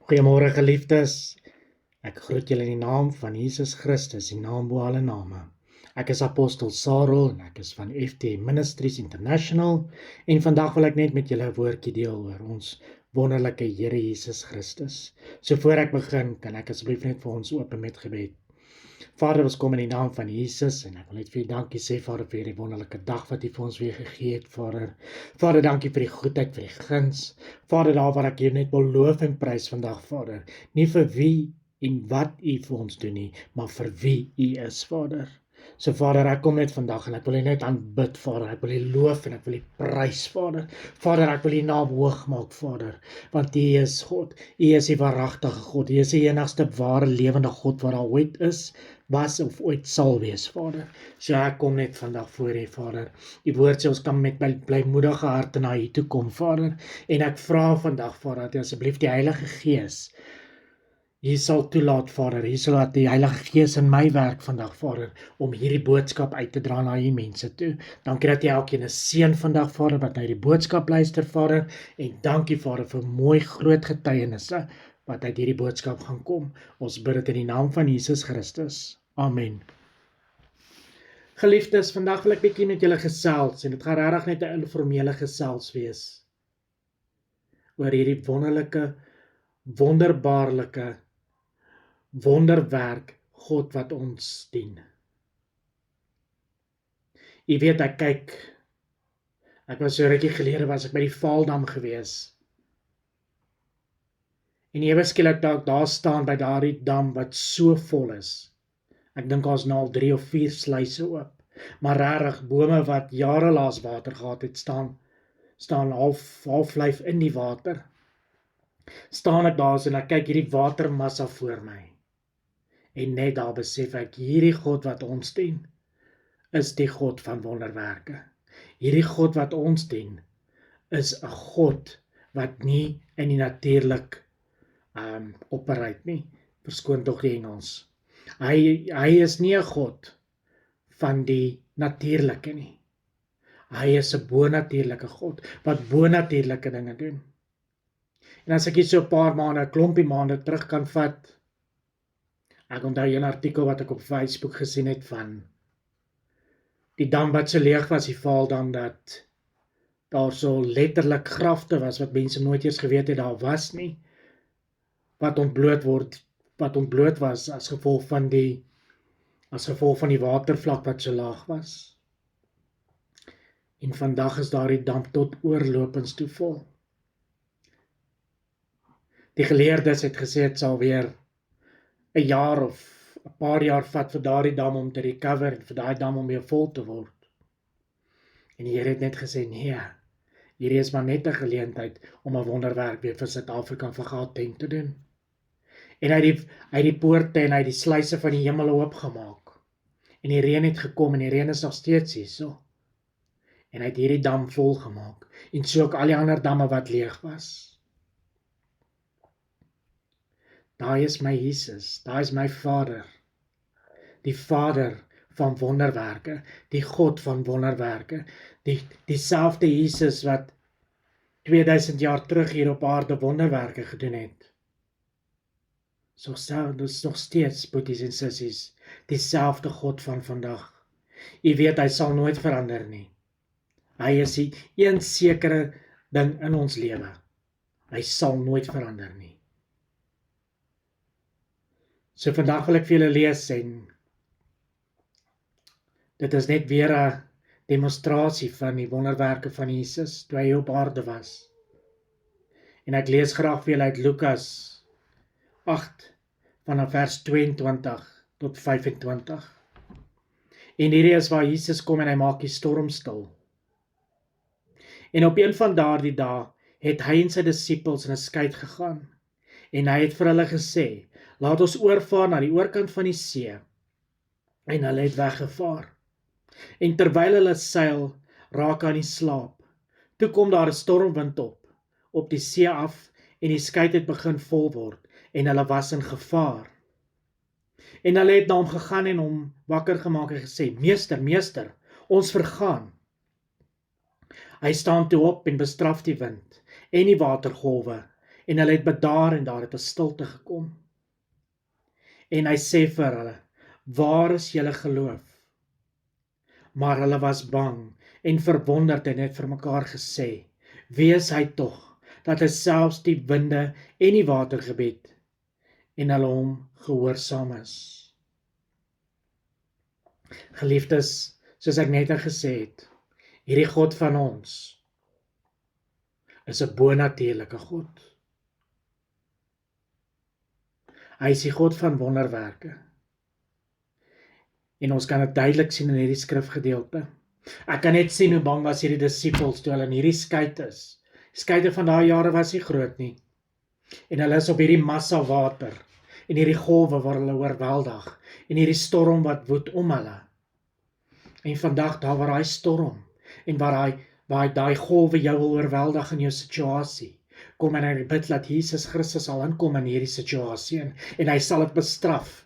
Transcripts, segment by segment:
Goeiemôre geliefdes. Ek groet julle in die naam van Jesus Christus, die naam bo alle name. Ek is apostel Sarel en ek is van FT Ministries International en vandag wil ek net met julle 'n woordjie deel oor ons wonderlike Here Jesus Christus. So voor ek begin, kan ek asseblief net vir ons open met gebed. Vader, ons kom in die naam van Jesus en ek wil net vir U dankie sê, Vader, vir hierdie wonderlike dag wat U vir ons weer gegee het, Vader. Vader, dankie vir die goedheid, vir die guns. Vader, daar waar ek U net wil loof en prys vandag, Vader. Nie vir wie en wat U vir ons doen nie, maar vir wie U is, Vader. So Vader, ek kom net vandag en ek wil U net aanbid, Vader. Ek wil U loof en ek wil U prys, Vader. Vader, ek wil U naam hoog maak, Vader, want U is God. U is die waaragtige God. U is die enigste ware lewende God wat daar ooit is, was of ooit sal wees, Vader. So ek kom net vandag voor U, Vader. U woord sê ons kan met blymoedige harte na U toe kom, Vader. En ek vra vandag, Vader, dat U asseblief die Heilige Gees hier sal toelaat, Vader. Hier sal laat die Heilige Gees in my werk vandag, Vader, om hierdie boodskap uit te dra na hierdie mense toe. Dankie dat jy elkeen 'n seën vandag, Vader, wat na hierdie boodskap luister, Vader. En dankie, Vader, vir mooi groot getuienisse wat uit hierdie boodskap gaan kom. Ons bid dit in die naam van Jesus Christus. Amen. Geliefdes, vandag wil ek bietjie met julle gesels en dit gaan regtig net 'n informele gesels wees oor hierdie wonderlike, wonderbaarlike wonderwerk God wat ons dien. Jy weet, ek was so rukkie gelede was ek by die Vaaldam gewees. En ewe skielik daar staan by daardie dam wat so vol is. Ek dink daar's nou al 3 of 4 sluise oop. Maar regtig, bome wat jare laas water gehad het, staan half lyf in die water. Staan ek daar en ek kyk hierdie watermassa voor my. En net daar besef ek, hierdie God wat ons dien, is die God van wonderwerke. Hierdie God wat ons dien, is 'n God wat nie in die natuurlik operate nie. Verskoon tog die Engels. Hy is nie 'n God van die natuurlike nie. Hy is 'n bonatuurlike God, wat bonatuurlike dinge doen. En as ek hier so 'n paar maande, 'n klompie maande terug kan vat, ek onthou 'n artikel wat ek op Facebook gesien het van die dam wat so leeg was, die Vaaldam, dat daar so letterlik grafte was, wat mense nooit eens geweet het daar was nie, wat ontbloot was as gevolg van die watervlak wat so laag was. En vandag is daardie dam tot oorlopends toe vol. Die geleerdes het gesê het sal weer 'n jaar of 'n paar jaar vat vir daardie dam om te recover en vir daai dam om weer vol te word. En die Here het net gesê, nee, hierdie is maar net 'n geleentheid om 'n wonderwerk weer vir Suid-Afrika en vir Gauteng te doen. En hy het die poorte en hy het die sluise van die hemel oopgemaak. En die reën het gekom en die reën is nog steeds hier so. En hy het hierdie dam vol gemaak. En so ook al die ander damme wat leeg was. Daai is my Jesus, daai is my Vader. Die Vader van wonderwerke, die God van wonderwerke, dieselfde Jesus wat 2000 jaar terug hier op aarde wonderwerke gedoen het. Dus nog steeds, boeties en sissies, dieselfde God van vandag. Jy weet, hy sal nooit verander nie. Hy is die een sekere ding in ons lewe. Hy sal nooit verander nie. So vandag wil ek vir julle lees en dit is net weer 'n demonstrasie van die wonderwerke van Jesus toe hy op aarde was. En ek lees graag vir julle uit Lukas 8 vanaf vers 22 tot 25. En hierdie is waar Jesus kom en hy maak die storm stil. En op een van daardie dae het hy en sy disippels in 'n skei gegaan. En hy het vir hulle gesê, laat ons oorvaar na die oorkant van die see. En hulle het weggevaar. En terwyl hulle seil, raak aan die slaap. Toe kom daar 'n stormwind op die see af, en die skei het begin vol word, en hulle was in gevaar. En hulle het na hom gegaan en hom wakker gemaak en gesê, Meester, ons vergaan. Hy staan toe op en bestraf die wind en die watergolwe En hulle het bedaar en daar het 'n stilte gekom. En hy sê vir hulle, waar is julle geloof? Maar hulle was bang en verwonderd en het vir mekaar gesê, wie is hy tog, dat hy selfs die winde en die water gebied en hulle hom gehoorsaam is. Geliefdes, soos ek net gesê het, hierdie God van ons is 'n bonatuurlike God. Hy is die God van wonderwerke. En ons kan dit duidelik sien in hierdie skrifgedeelte. Ek kan net sien hoe bang was hierdie disippels toe hulle in hierdie skei is. Die skeie van daai jare was nie groot nie. En hulle is op hierdie massa water en hierdie golwe waar hulle oorweldig en hierdie storm wat woed om hulle. En vandag daar waar daai storm en waar daai golwe jou wil oorweldig in jou situasie, kom en ek bid dat Jesus Christus sal inkom in hierdie situasie en hy sal dit bestraf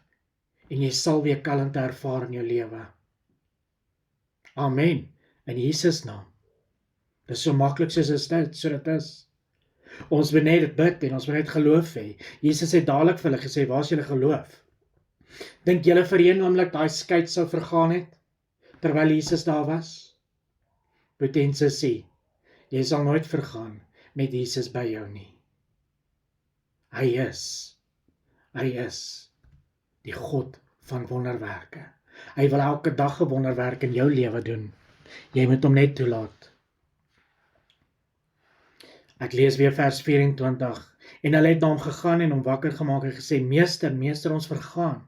en jy sal weer kalmte ervaar in jou lewe. Amen. In Jesus naam. Dit is so maklik soos dit is. Ons moet net bid en ons moet net geloof hê. Jesus het dadelik vir hulle gesê, waar is julle geloof? Dink julle vir een oomblik daai skei sou vergaan het terwyl Jesus daar was? Potense sê, jy sal nooit vergaan met Jesus by jou nie. Hy is die God van wonderwerke. Hy wil elke dag 'n wonderwerk in jou lewe doen. Jy moet hom net toelaat. Ek lees weer vers 24. En hulle het na hom gegaan en hom wakker gemaak en gesê, Meester, ons vergaan.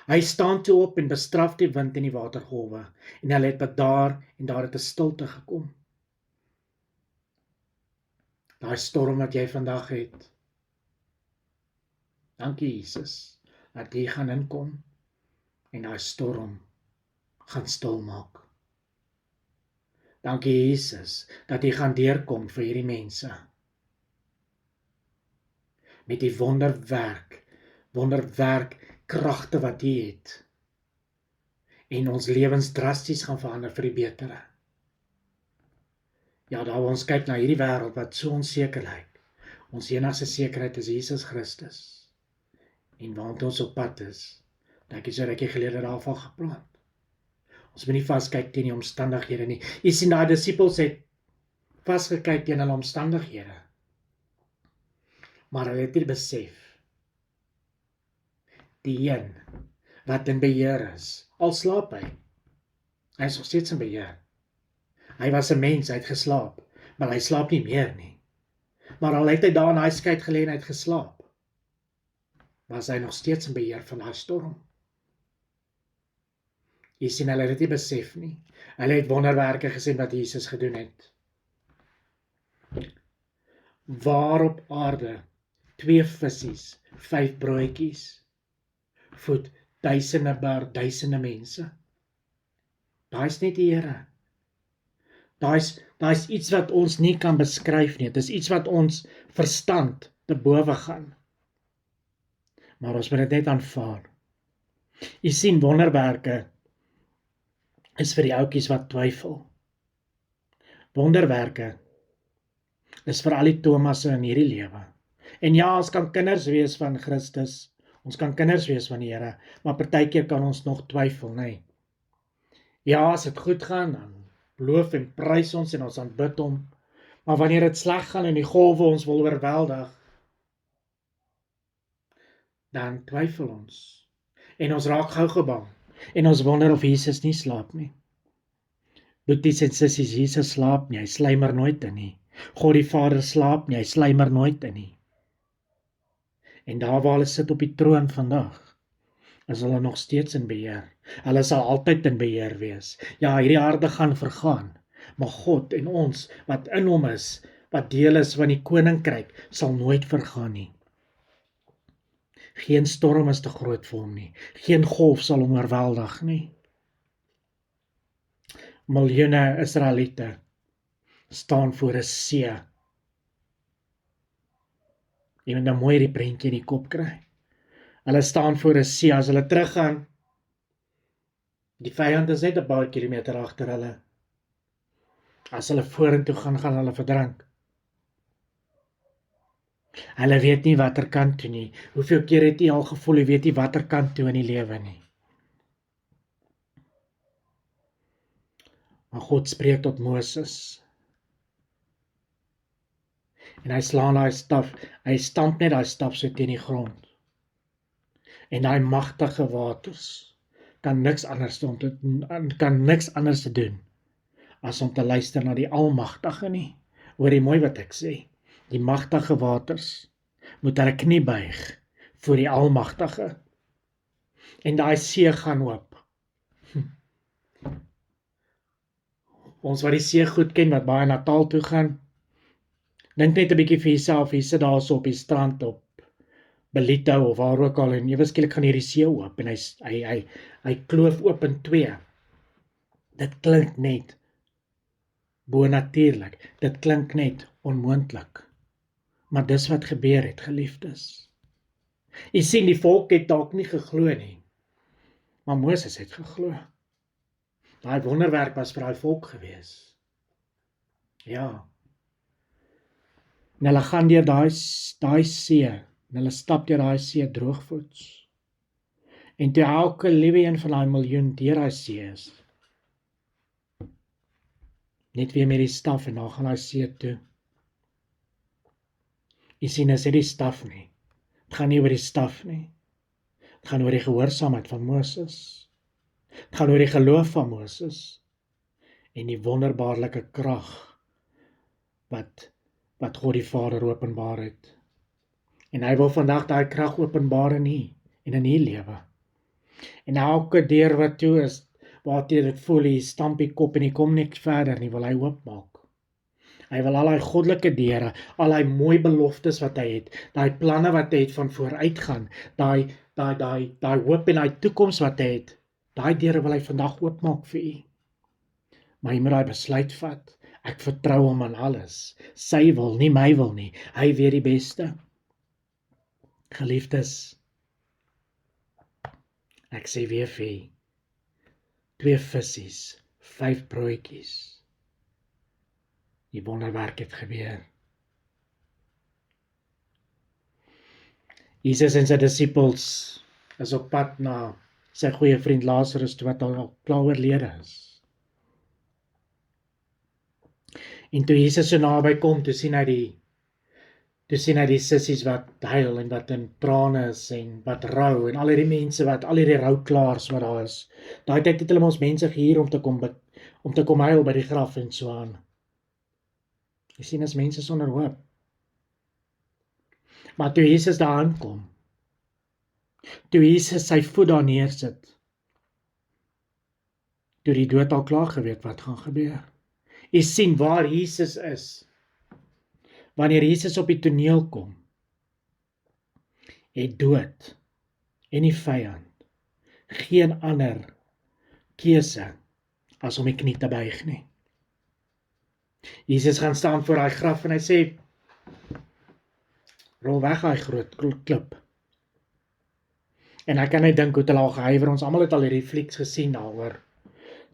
Hy staan toe op en bestraf die wind en die watergolwe. En hulle het bedaar en daar het 'n stilte gekom. Daai storm wat jy vandag het. Dankie Jesus, dat jy gaan inkom en daai storm gaan stil maak. Dankie Jesus, dat jy gaan deurkom vir hierdie mense. Met die wonderwerk kragte wat jy het. En ons lewens drasties gaan verander vir die betere. Ja, daar waar ons kyk na hierdie wêreld wat so onseker lyk. Ons enigste sekerheid is Jesus Christus. En waant ons op pad is, dankie so rukkie gelede daarvan gepraat. Ons moet nie vaskyk teen die omstandighede nie. Jy sien, daai disippels het vasgekyk teen hulle omstandighede. Maar hulle het nie besef, die een wat in beheer is, al slaap hy is nog steeds in beheer. Hy was 'n mens, hy het geslaap, maar hy slaap nie meer nie. Maar al het hy daar in daai skei gelê en hy het geslaap, was hy nog steeds in beheer van daai storm. Jy sien, hulle het dit nie besef nie. Hulle het wonderwerke gesien wat Jesus gedoen het. Waar op aarde 2 visse, 5 broodjies voed duisende mense. Daai is net die Here. Daai is iets wat ons nie kan beskryf nie. Dit is iets wat ons verstand te bowe gaan. Maar ons moet dit net aanvaar. Jy sien, wonderwerke is vir die ouetjies wat twyfel. Wonderwerke is vir al die Thomasse in hierdie lewe. En ja, ons kan kinders wees van Christus, ons kan kinders wees van die Here, maar partykeer kan ons nog twyfel, nee. Ja, as dit goed gaan, dan loof en prys ons en ons aanbid hom, maar wanneer dit sleg gaan en die golwe ons wil oorweldig, dan twyfel ons, en ons raak gou bang, en ons wonder of Jesus nie slaap nie. Boeties en sissies, Jesus slaap nie, hy slymer nooit in nie. God die Vader slaap nie, hy slymer nooit in nie. En daar waar hulle sit op die troon vandag, is hulle nog steeds in beheer. Hulle sal altyd in beheer wees. Ja, hierdie aarde gaan vergaan, maar God en ons, wat in hom is, wat deel is van die koninkryk, sal nooit vergaan nie. Geen storm is te groot vir hom nie. Geen golf sal hom oorweldig nie. Miljoene Israeliete staan voor 'n see. Jy moet nou mooi die prentjie in die kop kry. Hulle staan voor 'n see, as hulle teruggaan, die vyand is net 'n paar kilometer agter hulle. As hulle vorentoe gaan, gaan hulle verdrink. Hulle weet nie watter kant toe nie. Hoeveel keer het jy al gevoel, jy weet nie watter kant toe in die lewe nie. Maar God spreek tot Moses. En hy slaan daai staf, hy stamp net daai staf so teen die grond. En daai magtige waters kan niks anders te doen as om te luister na die Almagtige nie. Hoor jy mooi wat ek sê? Die magtige waters moet hulle knie buig voor die Almagtige. En daai see gaan oop. Ons wat die see goed ken, wat baie Natal toe gaan, dink net 'n bietjie vir jouself, jy sit daar so op die strand op Bellito of waar ook al, en ewe skielik gaan hierdie see oop, en hy kloof oop in twee. Dit klink net bonatuurlik, dit klink net onmoontlik. Maar dis wat gebeur het, geliefdes. Jy sien, die volk het dalk nie geglo nie, maar Moses het geglo. Daai wonderwerk was vir daai volk gewees. Ja. En hulle gaan deur daai see, en hulle stap deur daai see droogvoets. En toe elke liewe een van daai miljoen deur daai see is, net weer met die staf, en dan gaan daai see toe. Jy sien, is dit die staf nie. Het gaan nie oor die staf nie. Het gaan oor die gehoorsaamheid van Moses. Het gaan oor die geloof van Moses. En die wonderbaarlike krag wat God die Vader openbaar het. En hy wil vandag daai krag openbaar in u en in u lewe. En elke deur wat toe is, waar jy dit voel, jy stamp die kop en jy kom niks verder nie, wil hy oopmaak. Hy wil al die goddelike deure, al die mooi beloftes wat hy het, die planne wat hy het van vooruitgaan, die hoop en die toekoms wat hy het, die deure wil hy vandag oopmaak vir u. Maar jy moet daai besluit vat. Ek vertrou hom aan alles. Sy wil, nie my wil nie. Hy weet die beste. Geliefdes, ek sê weer vir u, 2 visies, 5 broodjies. Die wonderwerk het gebeur. Jesus en sy disippels is op pad na sy goeie vriend Lazarus toe, wat al klaar oorlede is. En toe Jesus so naby kom, toe sien hy die sissies wat huil en wat in trane is en wat rou, en al die mense al die rouklaars wat daar is. Daai tyd het hulle ons mense gehuur om te kom huil by die graf en so aan. Jy sien, as mense sonder hoop. Maar toe Jesus daar aankom, toe Jesus sy voet daar neersit, toe die dood al klaar geweet wat gaan gebeur. Jy sien waar Jesus is. Wanneer Jesus op die toneel kom, het dood en die vyand geen ander keuse as om die knie te buig nie. Jesus gaan staan voor daai graf en hy sê, rol weg daai groot klip. En ek kan net dink hoe het hulle al gehuiwer, ons almal het al hierdie flieks gesien daaroor.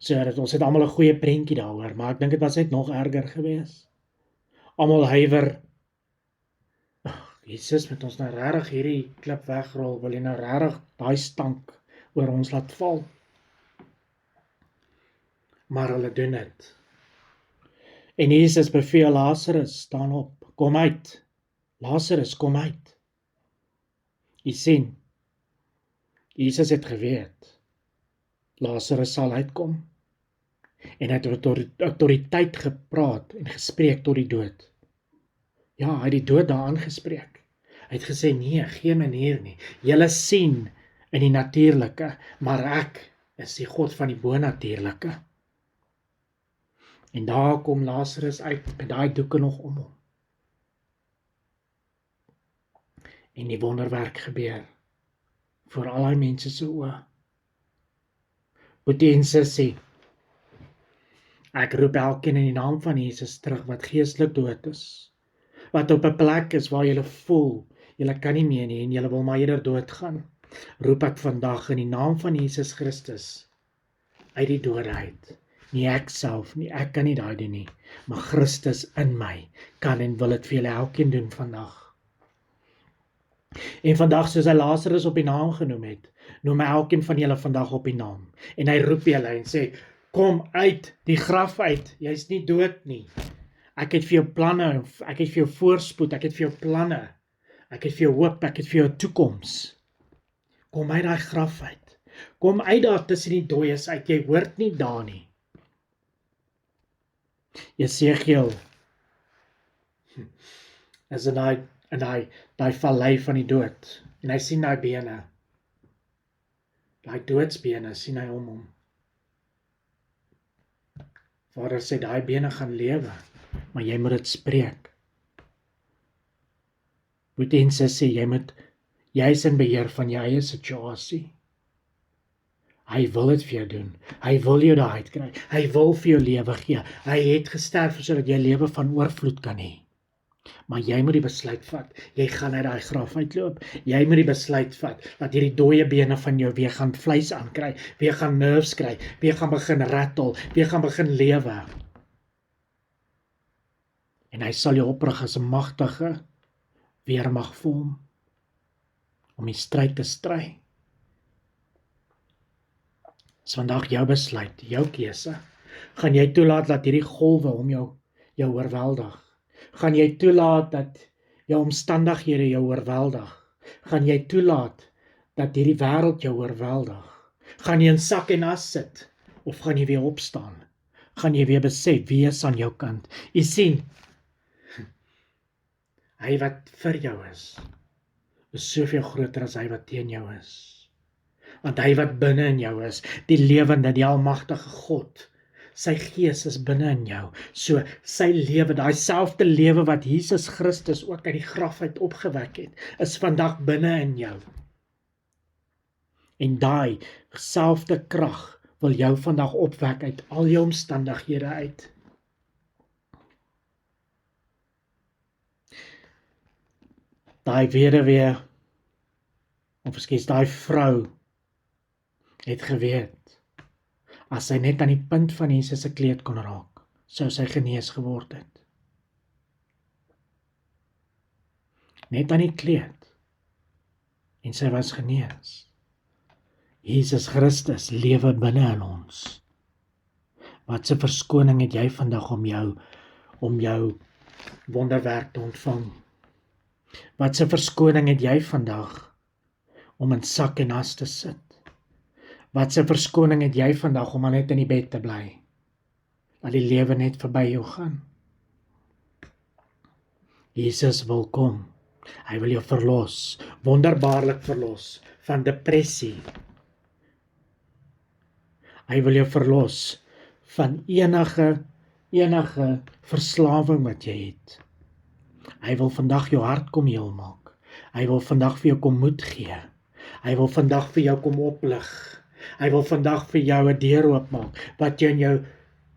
So, ons het almal 'n goeie prentjie daaroor, maar ek dink dit was net nog erger gewees. Almal huiwer. Jesus, moet ons nou regtig hierdie klip wegrol, wil jy nou regtig daai stank oor ons laat val? Maar hulle doen dit. En Jesus beveel Lazarus, staan op, kom uit. Lazarus, kom uit. Jy sien, Jesus het geweet, Lazarus sal uitkom. En hy het autoriteit gepraat en gespreek tot die dood. Ja, hy het die dood daar aangespreek. Hy het gesê, nee, geen manier nie. Julle sien in die natuurlike, maar ek is die God van die bonatuurlike. En daar kom Lazarus uit met daai doeke nog om hom. En die wonderwerk gebeur voor al die mense se oë. Boetie en sussie, ek roep elkeen in die naam van Jesus terug wat geestelik dood is, wat op 'n plek is waar julle voel, julle kan nie meer nie en julle wil maar eerder doodgaan. Roep ek vandag in die naam van Jesus Christus uit die dode uit. Nie ek self nie, ek kan nie daai doen nie, maar Christus in my kan en wil dit vir julle elkeen doen vandag. En vandag, soos hy Lazarus op die naam genoem het, noem hy elkeen van julle vandag op die naam. En hy roep julle en sê, kom uit die graf uit, jy's nie dood nie. Ek het vir jou planne, ek het vir jou voorspoed, ek het vir jou planne, ek het vir jou hoop, ek het vir jou toekoms. Kom uit daai graf uit. Kom uit daar tussen die dooies uit, jy hoort nie daar nie. Jesegiel is in daai vallei van die dood, en hy sien daai bene, daai doodsbene, sien hy om hom. Vader sê, daai bene gaan lewe, maar jy moet dit spreek. Boetie en sussie, jy is in beheer van jou eie situasie. Hy wil dit vir jou doen, hy wil jou daar uitkry, hy wil vir jou lewe gee, hy het gesterf sodat jy lewe van oorvloed kan hê. Maar jy moet die besluit vat, jy gaan uit daai graf uitloop, jy moet die besluit vat, dat hierdie dooie bene van jou weer gaan vleis aankry, weer gaan nerves kry, weer gaan begin rattle, weer gaan begin lewe. En hy sal jou oprig as 'n magtige weermag vir hom, om die stryd te stry. Dis vandag jou besluit, jou keuse. Gaan jy toelaat dat hierdie golwe om jou oorweldig? Gaan jy toelaat dat jou omstandighede jou oorweldig? Gaan jy toelaat dat hierdie wêreld jou oorweldig? Gaan jy in sak en as sit? Of gaan jy weer opstaan? Gaan jy weer besef wie is aan jou kant? Jy sien, hy wat vir jou is soveel groter as hy wat teen jou is. Want hy wat binne in jou is, die lewende, die almagtige God, sy gees is binne in jou. So sy lewe, daai selfde lewe wat Jesus Christus ook uit die graf uit opgewek het, is vandag binne in jou. En daai selfde krag wil jou vandag opwek uit al jou omstandighede uit. Daai weduwee, of ekskuus, daai vrou het geweet, as sy net aan die punt van Jesus se kleed kon raak, sou sy genees geword het. Net aan die kleed, en sy was genees. Jesus Christus lewe binne in ons. Wat 'n verskoning het jy vandag om jou wonderwerk te ontvang? Wat 'n verskoning het jy vandag om in sak en as te sit? Wat 'n verskoning het jy vandag om maar net in die bed te bly? Laat die lewe net verby jou gaan. Jesus wil kom. Hy wil jou verlos, wonderbaarlik verlos van depressie. Hy wil jou verlos van enige verslawing wat jy het. Hy wil vandag jou hart kom heel maak. Hy wil vandag vir jou kom moed gee. Hy wil vandag vir jou kom oplig. Hy wil vandag vir jou 'n deur oopmaak, wat jy in jou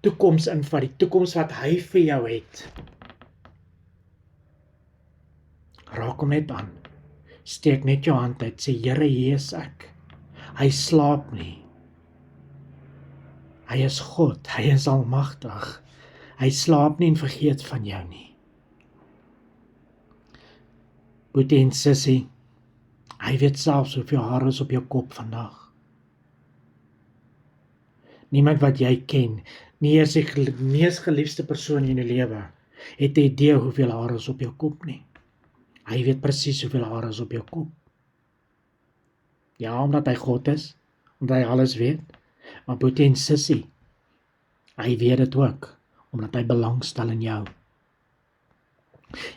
toekoms invat, die toekoms wat hy vir jou het. Raak hom net aan. Steek net jou hand uit, sê, Here, hier is ek. Hy slaap nie. Hy is God, hy is almagtig. Hy slaap nie en vergeet van jou nie. Boetie en sussie, hy weet selfs hoeveel hare is op jou kop vandag. Niemand wat jy ken, nie eers die mees geliefde persoon in jou lewe, het 'n idee hoeveel hare is op jou kop nie. Hy weet presies hoeveel hare is op jou kop. Ja, omdat hy God is, omdat hy alles weet, maar boetie en sussie, hy weet dit ook, omdat hy belangstel in jou.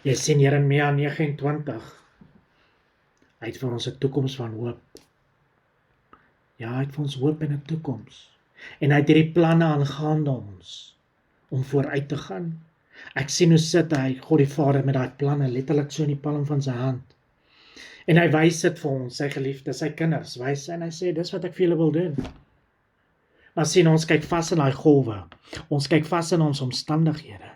Jy sien Jeremia 29, hy het vir ons 'n toekoms van hoop. Ja, hy het vir ons hoop en 'n toekoms. En hy het hierdie planne aangaande ons, om vooruit te gaan. Ek sien hoe sit hy, God die Vader, met daai planne, letterlik so in die palm van sy hand. En hy wys dit vir ons, sy geliefdes, sy kinders, wys, en hy sê, dis wat ek vir julle wil doen. Maar sien, ons kyk vas in daai golwe, ons kyk vas in ons omstandighede.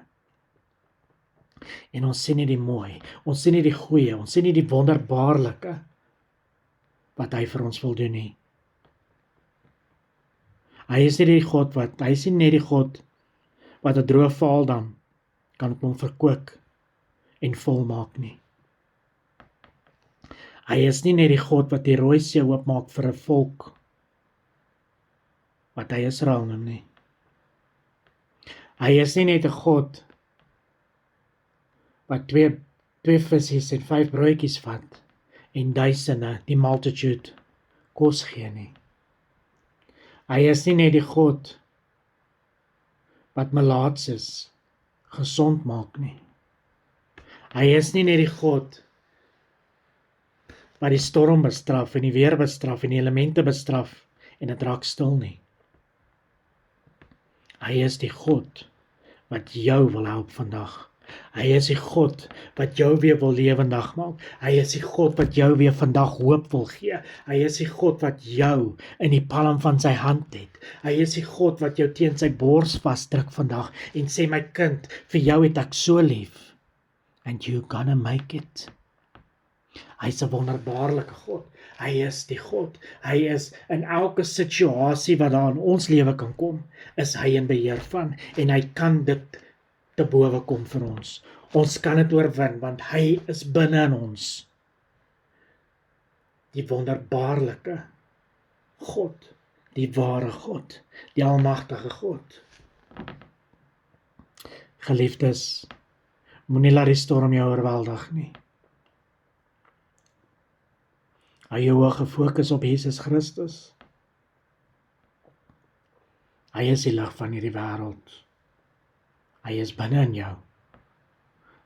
En ons sien nie die mooi, ons sien nie die goeie, ons sien nie die wonderbaarlike, wat hy vir ons wil doen nie. Hy is nie die God hy is nie net die God, wat 'n droë vaaldam kan op hom verkook en volmaak nie. Hy is nie net die God wat die Rooi See oopmaak vir 'n volk wat hy Israel noem nie. Hy is nie net 'n God wat twee visse en 5 broodjies vat en duisende, die multitude, kos gee nie. Hy is nie net die God wat malaatses gesond maak nie. Hy is nie net die God wat die storm bestraf en die weer bestraf en die elemente bestraf en dit raak stil nie. Hy is die God wat jou wil help vandag. Hy is die God wat jou weer wil lewendig maak. Hy is die God wat jou weer vandag hoop wil gee. Hy is die God wat jou in die palm van sy hand het. Hy is die God wat jou teen sy bors vasdruk vandag en sê, my kind, vir jou het ek so lief. And you gonna make it. Hy is 'n wonderbaarlike God. Hy is die God. Hy is in elke situasie wat daar in ons lewe kan kom, is hy in beheer van en hy kan dit te bowe kom vir ons. Ons kan dit oorwin want hy is binne in ons. Die wonderbaarlike God, die ware God, die almagtige God. Geliefdes, moenie laat die storm jou oorweldig nie. Hou jou oë gefokus op Jesus Christus. Hy is die lig van hierdie wêreld. Hy is binne in jou.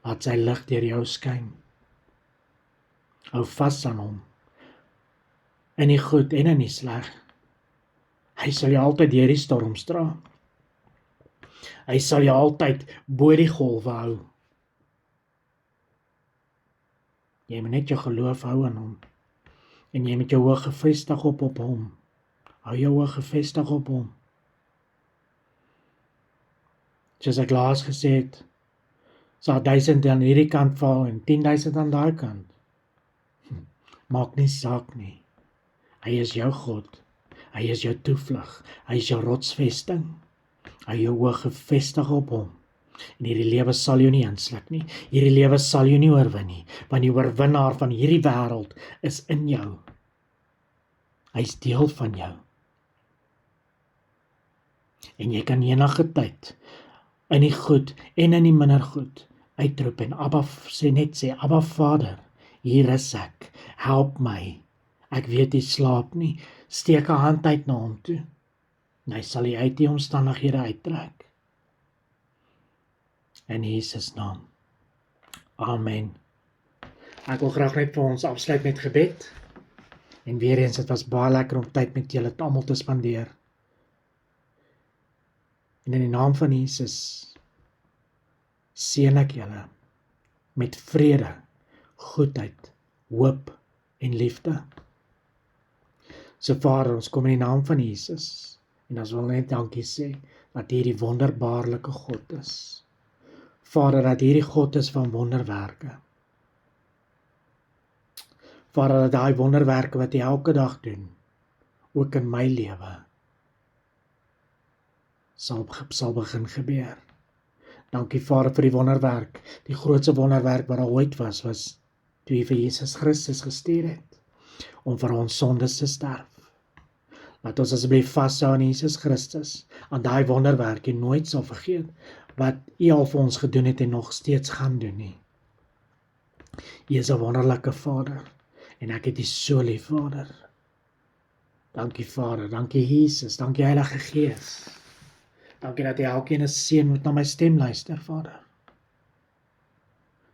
Laat sy lig deur jou skyn. Hou vas aan hom. In die goed en in die sleg. Hy sal jou altyd deur die storms dra. Hy sal jou altyd bo die golwe hou. Jy moet net jou geloof hou aan hom. En jy moet jou oë gefestig op hom. Hou jou oë gefestig op hom. Soos ek laas gesê het, sal 1000 aan hierdie kant val en 10,000 aan daai kant. Maak nie saak nie. Hy is jou God. Hy is jou toevlug. Hy is jou rotsvesting. Hou jou oë gefestig op hom. En hierdie lewe sal jou nie insluk nie. Hierdie lewe sal jou nie oorwin nie, want die oorwinnaar van hierdie wêreld is in jou. Hy is deel van jou. En jy kan enige tyd in die goed en in die minder goed uitroep en Abba Vader, hier is ek, help my. Ek weet jy slaap nie, steek 'n hand uit na hom toe. En hy sal jy uit die omstandighede uittrek. In Jesus naam. Amen. Ek wil graag net vir ons afsluit met gebed. En weer eens, dit was baie lekker om tyd met julle almal te spandeer. En in die naam van Jesus seën ek julle met vrede, goedheid, hoop en liefde. So Vader, ons kom in die naam van Jesus en ons wil net dankie sê dat U die wonderbaarlike God is. Vader, dat hierdie God is van wonderwerke. Vader, dat daai wonderwerke wat U elke dag doen, ook in my lewe, sal begin gebeur. Dankie Vader vir die wonderwerk, die grootste wonderwerk wat daar ooit was toe U vir Jesus Christus gestuur het, om vir ons sondes te sterf. Laat ons asseblief vashou aan Jesus Christus, aan daai wonderwerk en nooit sal vergeet, wat U al vir ons gedoen het en nog steeds gaan doen nie. U is 'n wonderlike Vader, en ek het U so lief, Vader. Dankie Vader, dankie Jesus, dankie Heilige Gees. Dankie dat U elkeen 'n seën moet na my stem luister, Vader.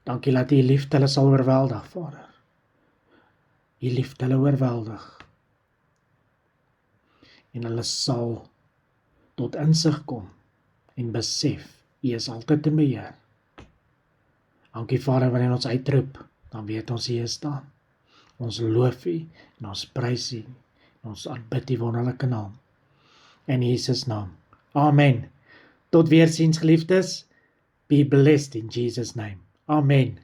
Dankie dat U liefde hulle sal oorweldig, Vader. U liefde hulle oorweldig. En hulle sal tot insig kom en besef, U is altyd in beheer. Dankie Vader, wanneer ons uitroep, dan weet ons U is daar. Ons loof U en ons prys U en ons aanbid U wonderlike naam. In Jesus naam. Amen. Tot weerziens geliefdes. Be blessed in Jesus' name. Amen.